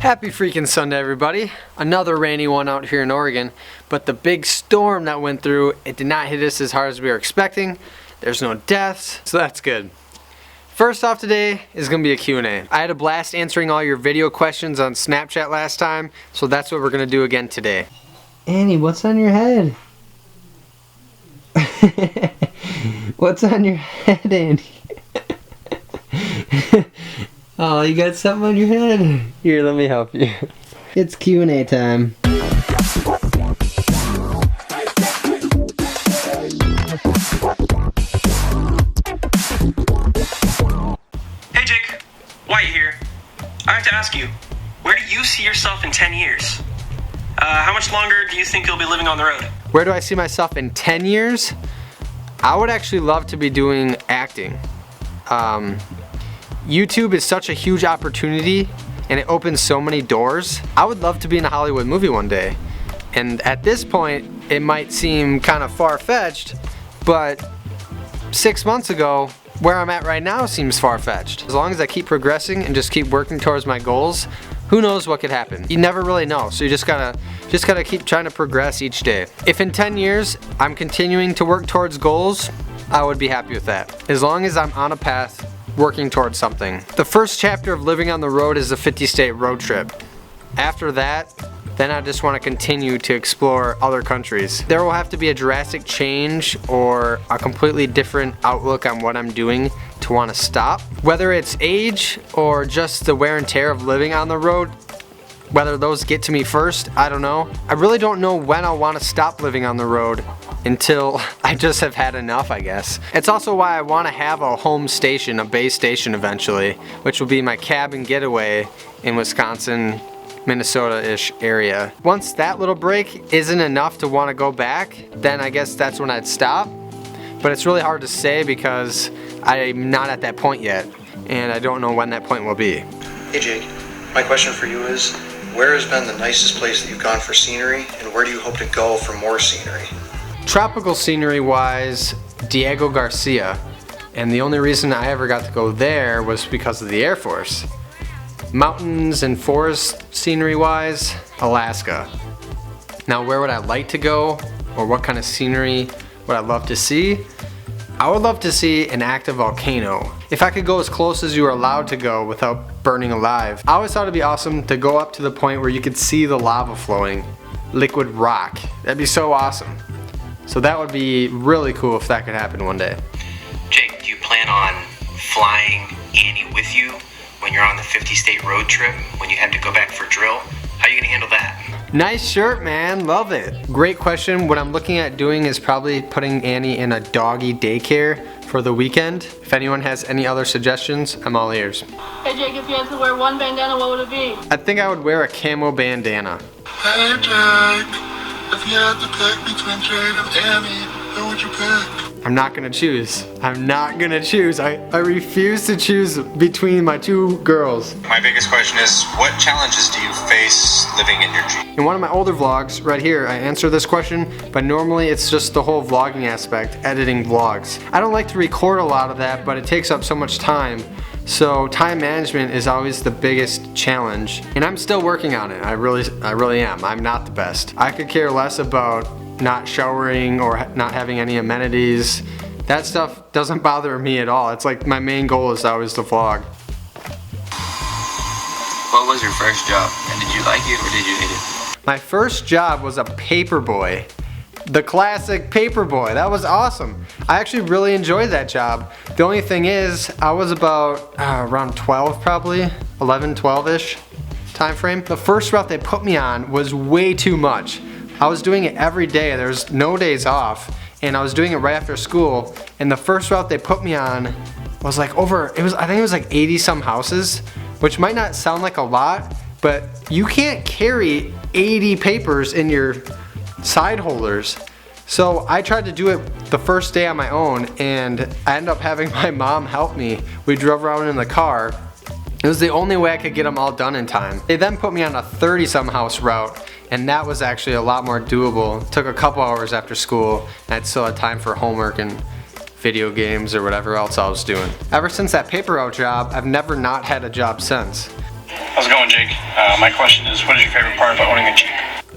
Happy freaking Sunday, everybody. Another rainy one out here in Oregon, but the big storm that went through, it did not hit us as hard as we were expecting. There's no deaths, so that's good. First off today is going to be a Q&A. I had a blast answering all your video questions on Snapchat last time, so that's what we're going to do again today. Annie, what's on your head? What's on your head, Annie? Oh, you got something on your head? Here, let me help you. It's Q&A time. Hey Jake, White here. I have to ask you, where do you see yourself in 10 years? How much longer do you think you'll be living on the road? Where do I see myself in 10 years? I would actually love to be doing acting. YouTube is such a huge opportunity and it opens so many doors. I would love to be in a Hollywood movie one day. And at this point, it might seem kind of far-fetched, but 6 months ago, where I'm at right now seems far-fetched. As long as I keep progressing and just keep working towards my goals, who knows what could happen? You never really know, so you just gotta keep trying to progress each day. If in 10 years I'm continuing to work towards goals, I would be happy with that. As long as I'm on a path working towards something. The first chapter of living on the road is a 50-state road trip. After that, then I just want to continue to explore other countries. There will have to be a drastic change or a completely different outlook on what I'm doing to want to stop. Whether it's age or just the wear and tear of living on the road, whether those get to me first, I don't know. I really don't know when I'll want to stop living on the road until I just have had enough, I guess. It's also why I want to have a home station, a base station eventually, which will be my cabin getaway in Wisconsin, Minnesota-ish area. Once that little break isn't enough to want to go back, then I guess that's when I'd stop. But it's really hard to say because I'm not at that point yet, and I don't know when that point will be. Hey Jake, my question for you is, where has been the nicest place that you've gone for scenery, and where do you hope to go for more scenery? Tropical scenery wise, Diego Garcia, and the only reason I ever got to go there was because of the Air Force. Mountains and forest scenery wise, Alaska. Now where would I like to go, or what kind of scenery would I love to see? I would love to see an active volcano. If I could go as close as you are allowed to go without burning alive. I always thought it'd be awesome to go up to the point where you could see the lava flowing, liquid rock. That'd be so awesome. So that would be really cool if that could happen one day. Jake, do you plan on flying Annie with you when you're on the 50-state road trip, when you have to go back for drill? How are you gonna handle that? Nice shirt, man, love it. Great question. What I'm looking at doing is probably putting Annie in a doggy daycare for the weekend. If anyone has any other suggestions, I'm all ears. Hey Jake, if you had to wear one bandana, what would it be? I think I would wear a camo bandana. Hey Jake, if you had to pick between Jade and Annie, who would you pick? I'm not gonna choose. I'm not gonna choose. I refuse to choose between my two girls. My biggest question is, what challenges do you face living in your Jeep? In one of my older vlogs, right here, I answer this question, but normally it's just the whole vlogging aspect, editing vlogs. I don't like to record a lot of that, but it takes up so much time. So time management is always the biggest challenge, and I'm still working on it. I really am. I'm not the best. I could care less about not showering or not having any amenities. That stuff doesn't bother me at all. It's like my main goal is always to vlog. What was your first job, and did you like it or did you hate it? My first job was a paperboy. The classic paperboy. That was awesome. I actually really enjoyed that job. The only thing is, I was about around 12 probably, 11, 12-ish time frame. The first route they put me on was way too much. I was doing it every day, there's no days off, and I was doing it right after school, and the first route they put me on was like I think it was like 80 some houses, which might not sound like a lot, but you can't carry 80 papers in your side holders. So I tried to do it the first day on my own, and I ended up having my mom help me. We drove around in the car. It was the only way I could get them all done in time. They then put me on a 30-some house route, and that was actually a lot more doable. It took a couple hours after school, and I still had time for homework and video games or whatever else I was doing. Ever since that paper route job, I've never not had a job since. How's it going, Jake? My question is, what is your favorite part about owning a Jeep?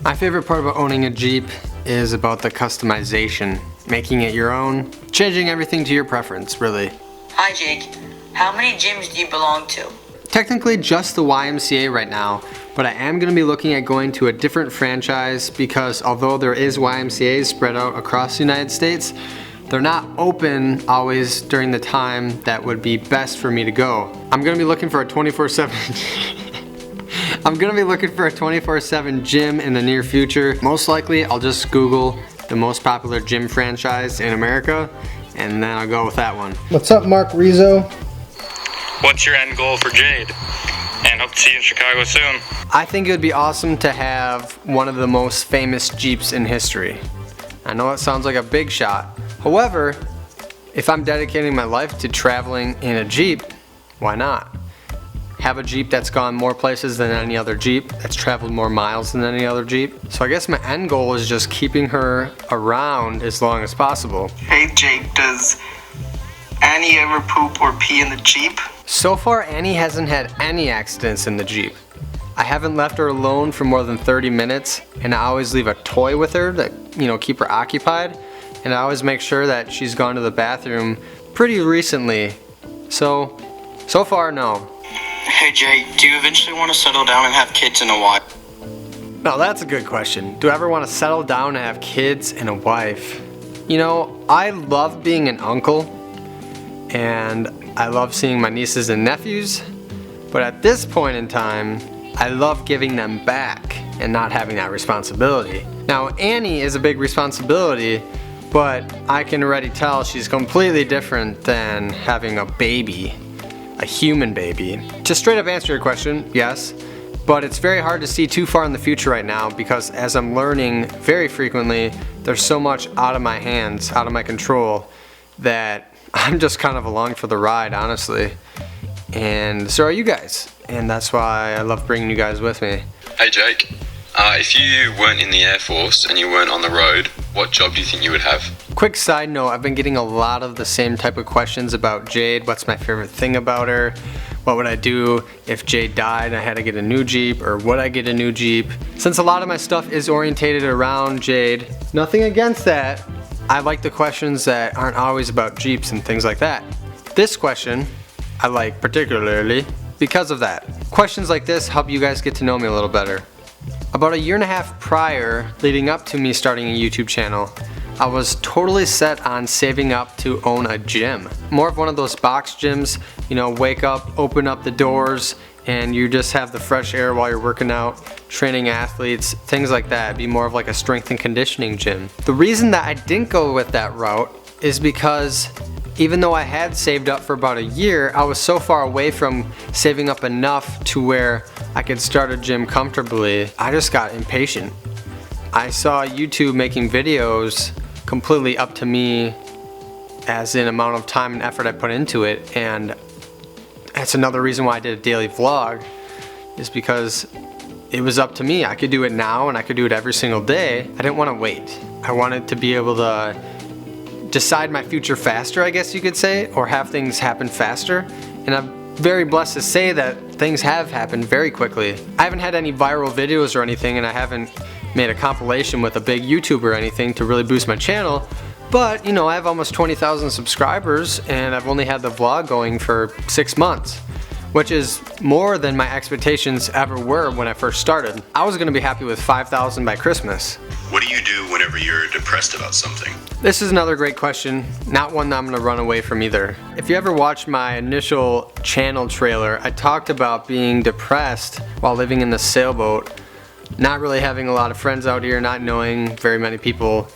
My favorite part about owning a Jeep is about the customization, making it your own, changing everything to your preference, really. Hi, Jake. How many gyms do you belong to? Technically just the YMCA right now, but I am going to be looking at going to a different franchise because although there is YMCAs spread out across the United States, they're not open always during the time that would be best for me to go. I'm going to be looking for a 24/7 I'm going to be looking for a 24/7 gym in the near future. Most likely I'll just Google the most popular gym franchise in America and then I'll go with that one. What's up, Mark Rizzo? What's your end goal for Jade? And hope to see you in Chicago soon. I think it would be awesome to have one of the most famous Jeeps in history. I know it sounds like a big shot. However, if I'm dedicating my life to traveling in a Jeep, why not? Have a Jeep that's gone more places than any other Jeep, that's traveled more miles than any other Jeep. So I guess my end goal is just keeping her around as long as possible. Hey Jake, does Annie ever poop or pee in the Jeep? So far, Annie hasn't had any accidents in the Jeep. I haven't left her alone for more than 30 minutes, and I always leave a toy with her that, keep her occupied. And I always make sure that she's gone to the bathroom pretty recently. So far, no. Hey Jake, do you eventually want to settle down and have kids and a wife? Now that's a good question. Do I ever want to settle down and have kids and a wife? I love being an uncle, and I love seeing my nieces and nephews, but at this point in time, I love giving them back and not having that responsibility. Now, Annie is a big responsibility, but I can already tell she's completely different than having a baby, a human baby. To straight up answer your question, yes, but it's very hard to see too far in the future right now because as I'm learning very frequently, there's so much out of my hands, out of my control, that I'm just kind of along for the ride, honestly. And so are you guys. And that's why I love bringing you guys with me. Hey Jake, if you weren't in the Air Force and you weren't on the road, what job do you think you would have? Quick side note, I've been getting a lot of the same type of questions about Jade. What's my favorite thing about her? What would I do if Jade died and I had to get a new Jeep, or would I get a new Jeep? Since a lot of my stuff is orientated around Jade, nothing against that, I like the questions that aren't always about Jeeps and things like that. This question I like particularly because of that. Questions like this help you guys get to know me a little better. About 1.5 years prior, leading up to me starting a YouTube channel, I was totally set on saving up to own a gym. More of one of those box gyms, wake up, open up the doors, and you just have the fresh air while you're working out, training athletes, things like that. Be more of like a strength and conditioning gym. The reason that I didn't go with that route is because even though I had saved up for about 1 year, I was so far away from saving up enough to where I could start a gym comfortably. I just got impatient. I saw YouTube making videos completely up to me as in amount of time and effort I put into it, and that's another reason why I did a daily vlog, is because it was up to me. I could do it now and I could do it every single day. I didn't want to wait. I wanted to be able to decide my future faster, I guess you could say, or have things happen faster. And I'm very blessed to say that things have happened very quickly. I haven't had any viral videos or anything, and I haven't made a compilation with a big YouTuber or anything to really boost my channel. But, I have almost 20,000 subscribers, and I've only had the vlog going for 6 months, which is more than my expectations ever were when I first started. I was gonna be happy with 5,000 by Christmas. What do you do whenever you're depressed about something? This is another great question, not one that I'm gonna run away from either. If you ever watched my initial channel trailer, I talked about being depressed while living in the sailboat, not really having a lot of friends out here, not knowing very many people,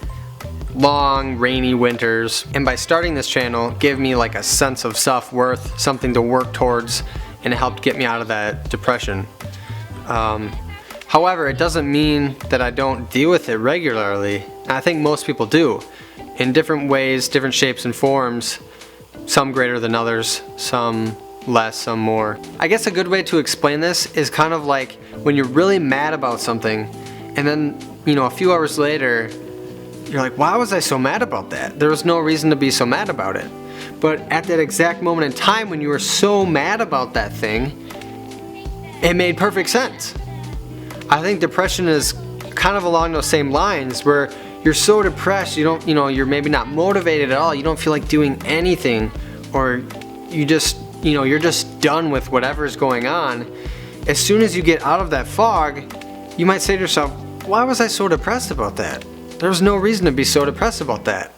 long rainy winters, and by starting this channel gave me like a sense of self-worth, something to work towards, and it helped get me out of that depression. However, it doesn't mean that I don't deal with it regularly. I think most people do, in different ways, different shapes and forms, some greater than others, some less, some more. I guess a good way to explain this is kind of like when you're really mad about something, and then, a few hours later, you're like, why was I so mad about that? There was no reason to be so mad about it. But at that exact moment in time when you were so mad about that thing, it made perfect sense. I think depression is kind of along those same lines, where you're so depressed, you don't, you're maybe not motivated at all, you don't feel like doing anything, or you just, you're just done with whatever's going on. As soon as you get out of that fog, you might say to yourself, why was I so depressed about that? There's no reason to be so depressed about that.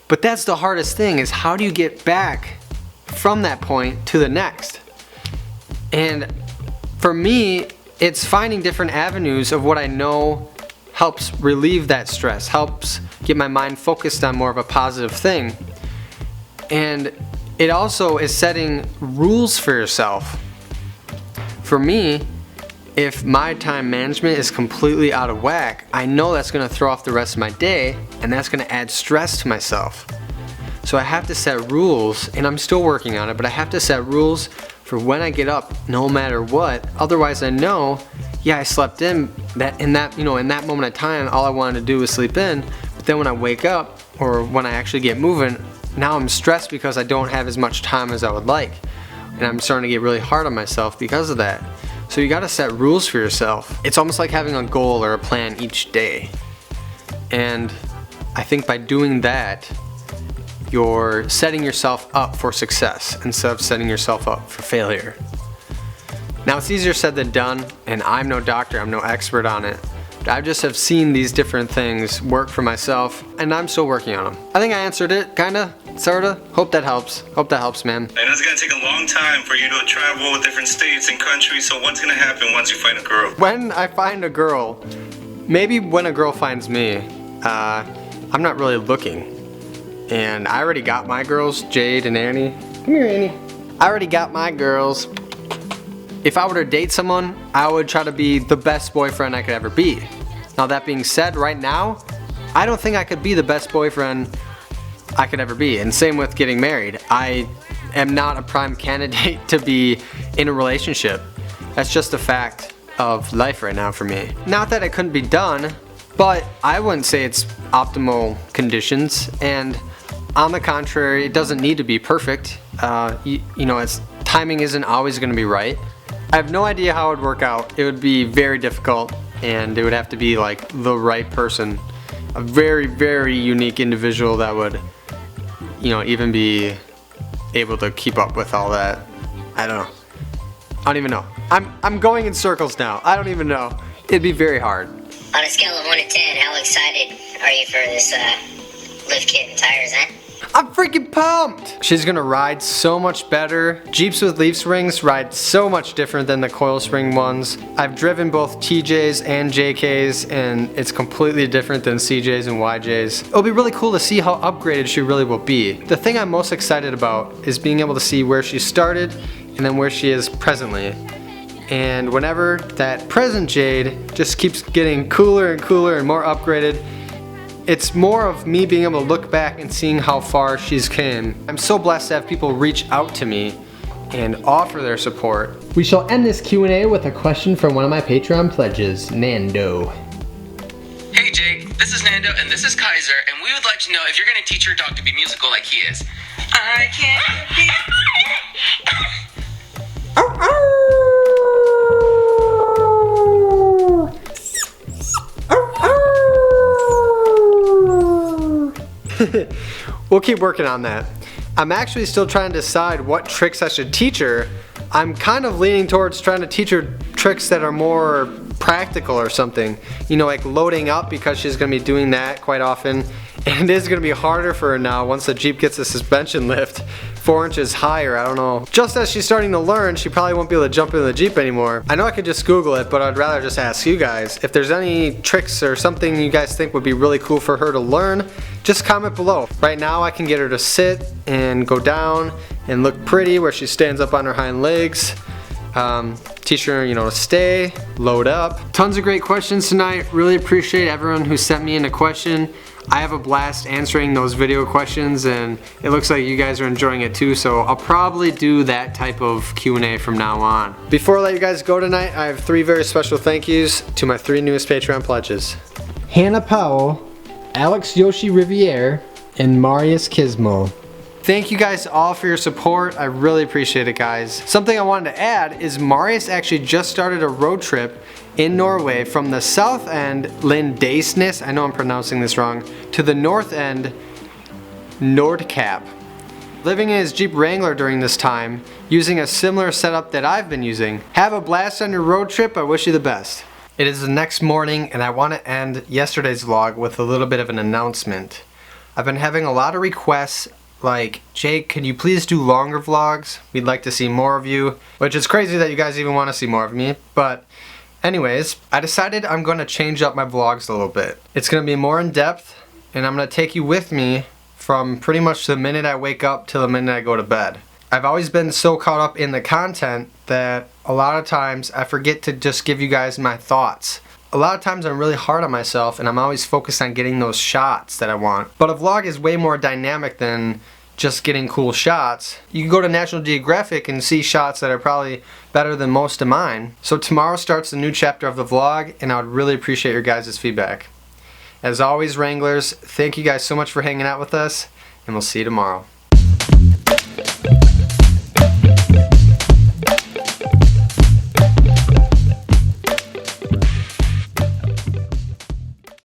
But that's the hardest thing, is how do you get back from that point to the next? And for me, it's finding different avenues of what I know helps relieve that stress, helps get my mind focused on more of a positive thing. And it also is setting rules for yourself. For me, if my time management is completely out of whack, I know that's going to throw off the rest of my day, and that's going to add stress to myself. So I have to set rules, and I'm still working on it, but I have to set rules for when I get up, no matter what. Otherwise, I know, yeah, I slept in that moment of time, all I wanted to do was sleep in. But then when I wake up, or when I actually get moving, now I'm stressed because I don't have as much time as I would like, and I'm starting to get really hard on myself because of that. So you gotta set rules for yourself. It's almost like having a goal or a plan each day. And I think by doing that, you're setting yourself up for success instead of setting yourself up for failure. Now, it's easier said than done, and I'm no doctor, I'm no expert on it. But I just have seen these different things work for myself, and I'm still working on them. I think I answered it, kinda, sorta. Hope that helps. Hope that helps, man. I know it's gonna take a long time for you to travel with different states and countries, so what's gonna happen once you find a girl? When I find a girl, maybe when a girl finds me, I'm not really looking. And I already got my girls, Jade and Annie. Come here, Annie. I already got my girls. If I were to date someone, I would try to be the best boyfriend I could ever be. Now, that being said, right now, I don't think I could be the best boyfriend I could ever be. And same with getting married. I am not a prime candidate to be in a relationship. That's just a fact of life right now for me. Not that it couldn't be done, but I wouldn't say it's optimal conditions. And on the contrary, it doesn't need to be perfect. Timing isn't always going to be right. I have no idea how it would work out. It would be very difficult, and it would have to be like the right person. A very, very unique individual that would, even be able to keep up with all that. I don't know. I don't even know. I'm going in circles now. I don't even know. It'd be very hard. On a scale of 1 to 10, how excited are you for this lift kit and tires, huh? I'm freaking pumped! She's gonna ride so much better. Jeeps with leaf springs ride so much different than the coil spring ones. I've driven both TJs and JKs, and it's completely different than CJs and YJs. It'll be really cool to see how upgraded she really will be. The thing I'm most excited about is being able to see where she started and then where she is presently. And whenever that present Jade just keeps getting cooler and cooler and more upgraded, it's more of me being able to look back and seeing how far she's came. I'm so blessed to have people reach out to me and offer their support. We shall end this Q&A with a question from one of my Patreon pledges, Nando. Hey Jake, this is Nando and this is Kaiser, and we would like to know if you're gonna teach your dog to be musical like he is. I can't be... We'll keep working on that. I'm actually still trying to decide what tricks I should teach her. I'm kind of leaning towards trying to teach her tricks that are more practical or something. Like loading up, because she's going to be doing that quite often. And it is going to be harder for her now once the Jeep gets a suspension lift 4 inches higher, I don't know. Just as she's starting to learn, she probably won't be able to jump into the Jeep anymore. I know I could just Google it, but I'd rather just ask you guys. If there's any tricks or something you guys think would be really cool for her to learn, just comment below. Right now I can get her to sit and go down and look pretty where she stands up on her hind legs. Teach her, to stay, load up. Tons of great questions tonight. Really appreciate everyone who sent me in a question. I have a blast answering those video questions, and it looks like you guys are enjoying it too, so I'll probably do that type of Q&A from now on. Before I let you guys go tonight, I have 3 very special thank yous to my 3 newest Patreon pledges. Hannah Powell, Alex Yoshi Riviere, and Marius Kismo. Thank you guys all for your support. I really appreciate it, guys. Something I wanted to add is Marius actually just started a road trip in Norway from the south end, Lindesnes, I know I'm pronouncing this wrong, to the north end, Nordkapp. Living in his Jeep Wrangler during this time, using a similar setup that I've been using. Have a blast on your road trip. I wish you the best. It is the next morning and I want to end yesterday's vlog with a little bit of an announcement. I've been having a lot of requests like, Jake, can you please do longer vlogs? We'd like to see more of you, which is crazy that you guys even want to see more of me, but anyways, I decided I'm going to change up my vlogs a little bit. It's going to be more in depth and I'm going to take you with me from pretty much the minute I wake up till the minute I go to bed. I've always been so caught up in the content that a lot of times I forget to just give you guys my thoughts. A lot of times I'm really hard on myself and I'm always focused on getting those shots that I want. But a vlog is way more dynamic than just getting cool shots. You can go to National Geographic and see shots that are probably better than most of mine. So tomorrow starts the new chapter of the vlog and I would really appreciate your guys' feedback. As always, Wranglers, thank you guys so much for hanging out with us and we'll see you tomorrow.